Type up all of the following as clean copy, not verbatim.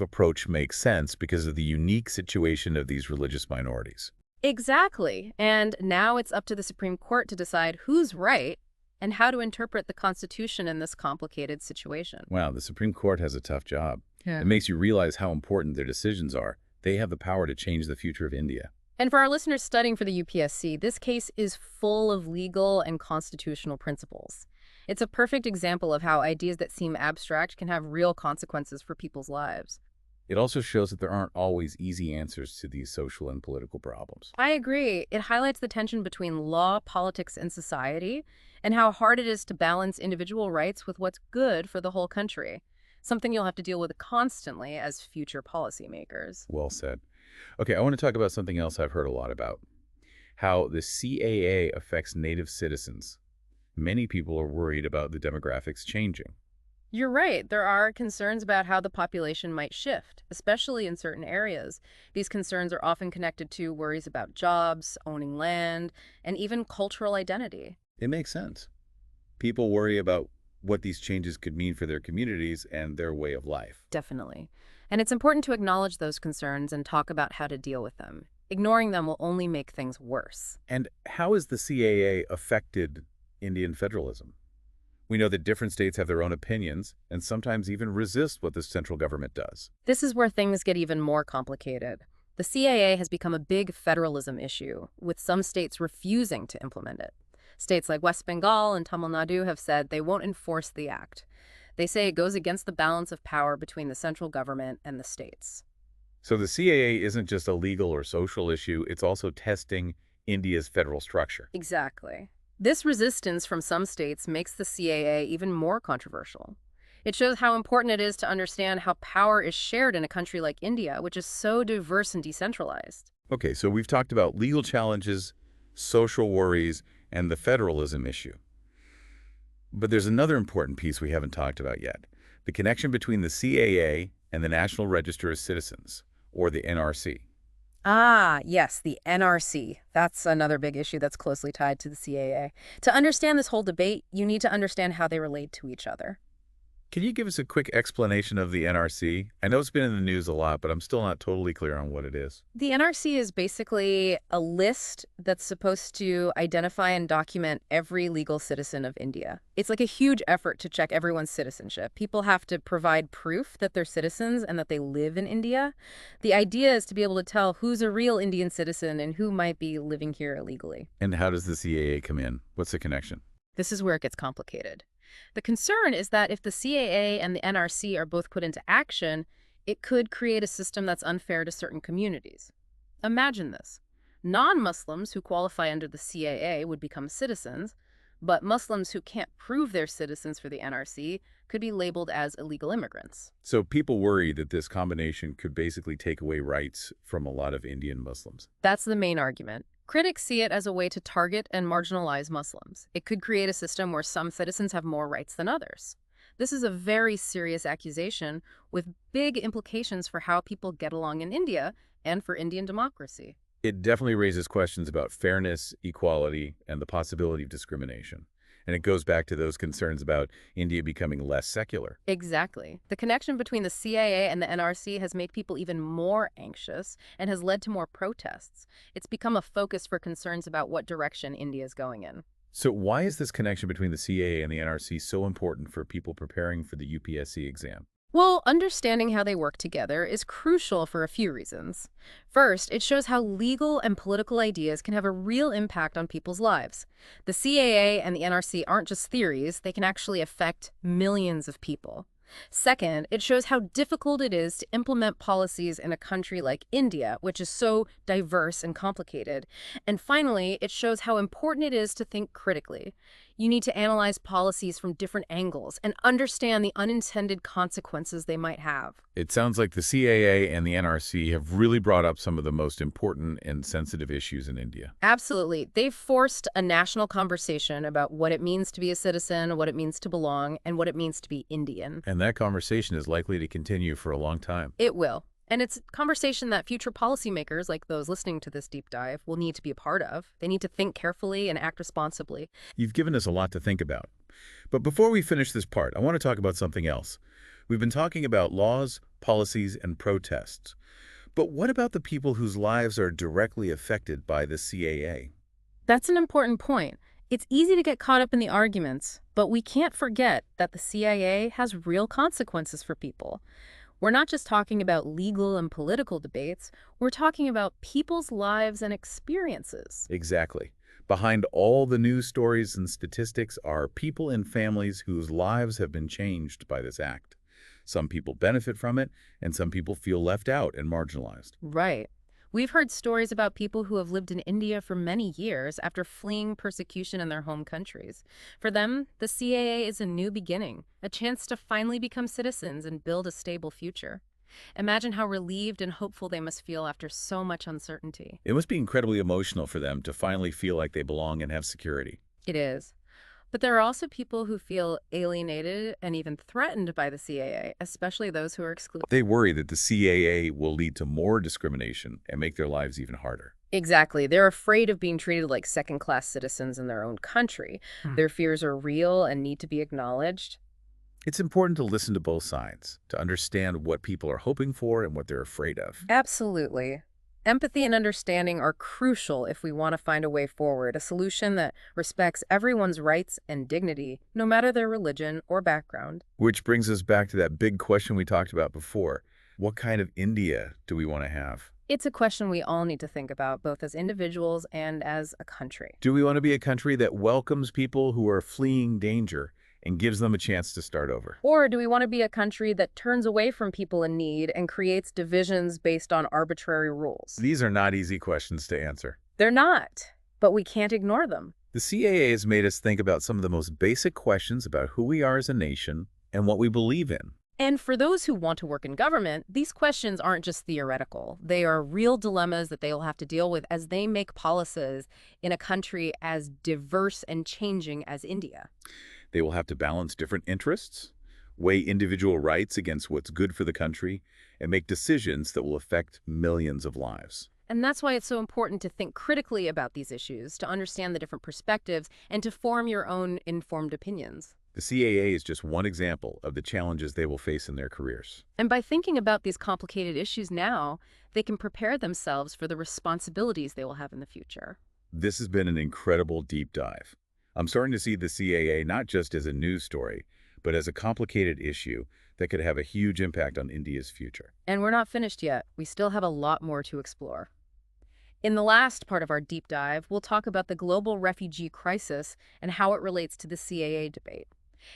approach makes sense because of the unique situation of these religious minorities. Exactly. And now it's up to the Supreme Court to decide who's right and how to interpret the Constitution in this complicated situation. Wow, the Supreme Court has a tough job. Yeah. It makes you realize how important their decisions are. They have the power to change the future of India. And for our listeners studying for the UPSC, this case is full of legal and constitutional principles. It's a perfect example of how ideas that seem abstract can have real consequences for people's lives. It also shows that there aren't always easy answers to these social and political problems. I agree. It highlights the tension between law, politics, and society, and how hard it is to balance individual rights with what's good for the whole country, something you'll have to deal with constantly as future policymakers. Well said. Okay, I want to talk about something else I've heard a lot about, how the CAA affects Native citizens. Many people are worried about the demographics changing. You're right. There are concerns about how the population might shift, especially in certain areas. These concerns are often connected to worries about jobs, owning land, and even cultural identity. It makes sense. People worry about what these changes could mean for their communities and their way of life. Definitely. And it's important to acknowledge those concerns and talk about how to deal with them. Ignoring them will only make things worse. And how has the CAA affected Indian federalism? We know that different states have their own opinions and sometimes even resist what the central government does. This is where things get even more complicated. The CAA has become a big federalism issue, with some states refusing to implement it. States like West Bengal and Tamil Nadu have said they won't enforce the act. They say it goes against the balance of power between the central government and the states. So the CAA isn't just a legal or social issue, it's also testing India's federal structure. Exactly. This resistance from some states makes the CAA even more controversial. It shows how important it is to understand how power is shared in a country like India, which is so diverse and decentralized. Okay, so we've talked about legal challenges, social worries, and the federalism issue. But there's another important piece we haven't talked about yet, the connection between the CAA and the National Register of Citizens, or the NRC. Ah, yes, the NRC. That's another big issue that's closely tied to the CAA. To understand this whole debate, you need to understand how they relate to each other. Can you give us a quick explanation of the NRC? I know it's been in the news a lot, but I'm still not totally clear on what it is. The NRC is basically a list that's supposed to identify and document every legal citizen of India. It's like a huge effort to check everyone's citizenship. People have to provide proof that they're citizens and that they live in India. The idea is to be able to tell who's a real Indian citizen and who might be living here illegally. And how does the CAA come in? What's the connection? This is where it gets complicated. The concern is that if the CAA and the NRC are both put into action, it could create a system that's unfair to certain communities. Imagine this. Non-Muslims who qualify under the CAA would become citizens, but Muslims who can't prove they're citizens for the NRC could be labeled as illegal immigrants. So people worry that this combination could basically take away rights from a lot of Indian Muslims. That's the main argument. Critics see it as a way to target and marginalize Muslims. It could create a system where some citizens have more rights than others. This is a very serious accusation with big implications for how people get along in India and for Indian democracy. It definitely raises questions about fairness, equality, and the possibility of discrimination. And it goes back to those concerns about India becoming less secular. Exactly. The connection between the CAA and the NRC has made people even more anxious and has led to more protests. It's become a focus for concerns about what direction India is going in. So why is this connection between the CAA and the NRC so important for people preparing for the UPSC exam? Well, understanding how they work together is crucial for a few reasons. First, it shows how legal and political ideas can have a real impact on people's lives. The CAA and the NRC aren't just theories, they can actually affect millions of people. Second, it shows how difficult it is to implement policies in a country like India, which is so diverse and complicated. And finally, it shows how important it is to think critically. You need to analyze policies from different angles and understand the unintended consequences they might have. It sounds like the CAA and the NRC have really brought up some of the most important and sensitive issues in India. Absolutely. They've forced a national conversation about what it means to be a citizen, what it means to belong, and what it means to be Indian. And that conversation is likely to continue for a long time. It will. And it's a conversation that future policymakers, like those listening to this deep dive, will need to be a part of. They need to think carefully and act responsibly. You've given us a lot to think about. But before we finish this part, I want to talk about something else. We've been talking about laws, policies, and protests. But what about the people whose lives are directly affected by the CAA? That's an important point. It's easy to get caught up in the arguments, but we can't forget that the CIA has real consequences for people. We're not just talking about legal and political debates, we're talking about people's lives and experiences. Exactly. Behind all the news stories and statistics are people and families whose lives have been changed by this act. Some people benefit from it, and some people feel left out and marginalized. Right. We've heard stories about people who have lived in India for many years after fleeing persecution in their home countries. For them, the CAA is a new beginning, a chance to finally become citizens and build a stable future. Imagine how relieved and hopeful they must feel after so much uncertainty. It must be incredibly emotional for them to finally feel like they belong and have security. It is. But there are also people who feel alienated and even threatened by the CAA, especially those who are excluded. They worry that the CAA will lead to more discrimination and make their lives even harder. Exactly. They're afraid of being treated like second-class citizens in their own country. Their fears are real and need to be acknowledged. It's important to listen to both sides, to understand what people are hoping for and what they're afraid of. Absolutely. Empathy and understanding are crucial if we want to find a way forward, a solution that respects everyone's rights and dignity, no matter their religion or background. Which brings us back to that big question we talked about before. What kind of India do we want to have? It's a question we all need to think about, both as individuals and as a country. Do we want to be a country that welcomes people who are fleeing danger and gives them a chance to start over? Or do we want to be a country that turns away from people in need and creates divisions based on arbitrary rules? These are not easy questions to answer. They're not, but we can't ignore them. The CAA has made us think about some of the most basic questions about who we are as a nation and what we believe in. And for those who want to work in government, these questions aren't just theoretical. They are real dilemmas that they will have to deal with as they make policies in a country as diverse and changing as India. They will have to balance different interests, weigh individual rights against what's good for the country, and make decisions that will affect millions of lives. And that's why it's so important to think critically about these issues, to understand the different perspectives, and to form your own informed opinions. The CAA is just one example of the challenges they will face in their careers. And by thinking about these complicated issues now, they can prepare themselves for the responsibilities they will have in the future. This has been an incredible deep dive. I'm starting to see the CAA not just as a news story, but as a complicated issue that could have a huge impact on India's future. And we're not finished yet. We still have a lot more to explore. In the last part of our deep dive, we'll talk about the global refugee crisis and how it relates to the CAA debate.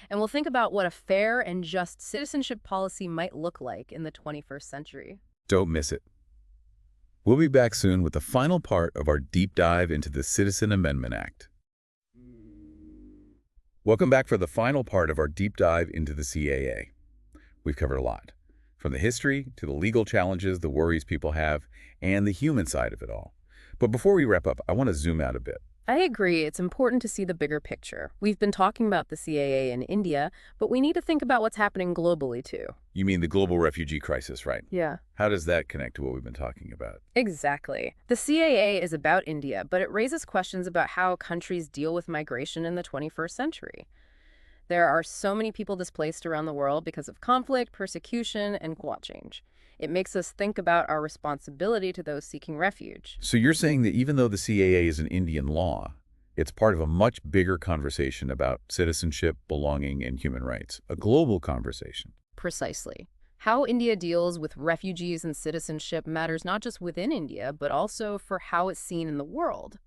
And we'll think about what a fair and just citizenship policy might look like in the 21st century. Don't miss it. We'll be back soon with the final part of our deep dive into the Citizenship Amendment Act. Welcome back for the final part of our deep dive into the CAA. We've covered a lot, from the history to the legal challenges, the worries people have, and the human side of it all. But before we wrap up, I want to zoom out a bit. I agree. It's important to see the bigger picture. We've been talking about the CAA in India, but we need to think about what's happening globally, too. You mean the global refugee crisis, right? Yeah. How does that connect to what we've been talking about? Exactly. The CAA is about India, but it raises questions about how countries deal with migration in the 21st century. There are so many people displaced around the world because of conflict, persecution, and climate change. It makes us think about our responsibility to those seeking refuge. So you're saying that even though the CAA is an Indian law, it's part of a much bigger conversation about citizenship, belonging, and human rights, a global conversation. Precisely. How India deals with refugees and citizenship matters not just within India, but also for how it's seen in the world.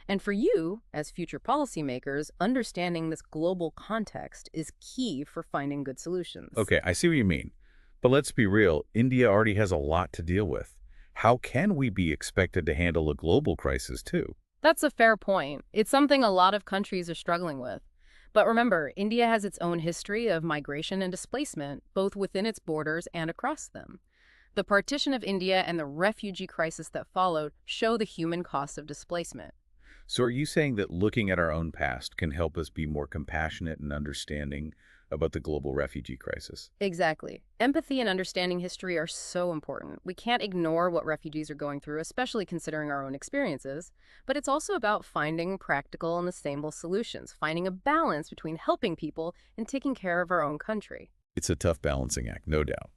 And for you, as future policymakers, understanding this global context is key for finding good solutions. Okay, I see what you mean. But let's be real, India already has a lot to deal with. How can we be expected to handle a global crisis too? That's a fair point. It's something a lot of countries are struggling with. But remember, India has its own history of migration and displacement, both within its borders and across them. The partition of India and the refugee crisis that followed show the human cost of displacement. So are you saying that looking at our own past can help us be more compassionate and understanding about the global refugee crisis? Exactly. Empathy and understanding history are so important. We can't ignore what refugees are going through, especially considering our own experiences. But it's also about finding practical and sustainable solutions, finding a balance between helping people and taking care of our own country. It's a tough balancing act, no doubt.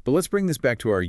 But let's bring this back to our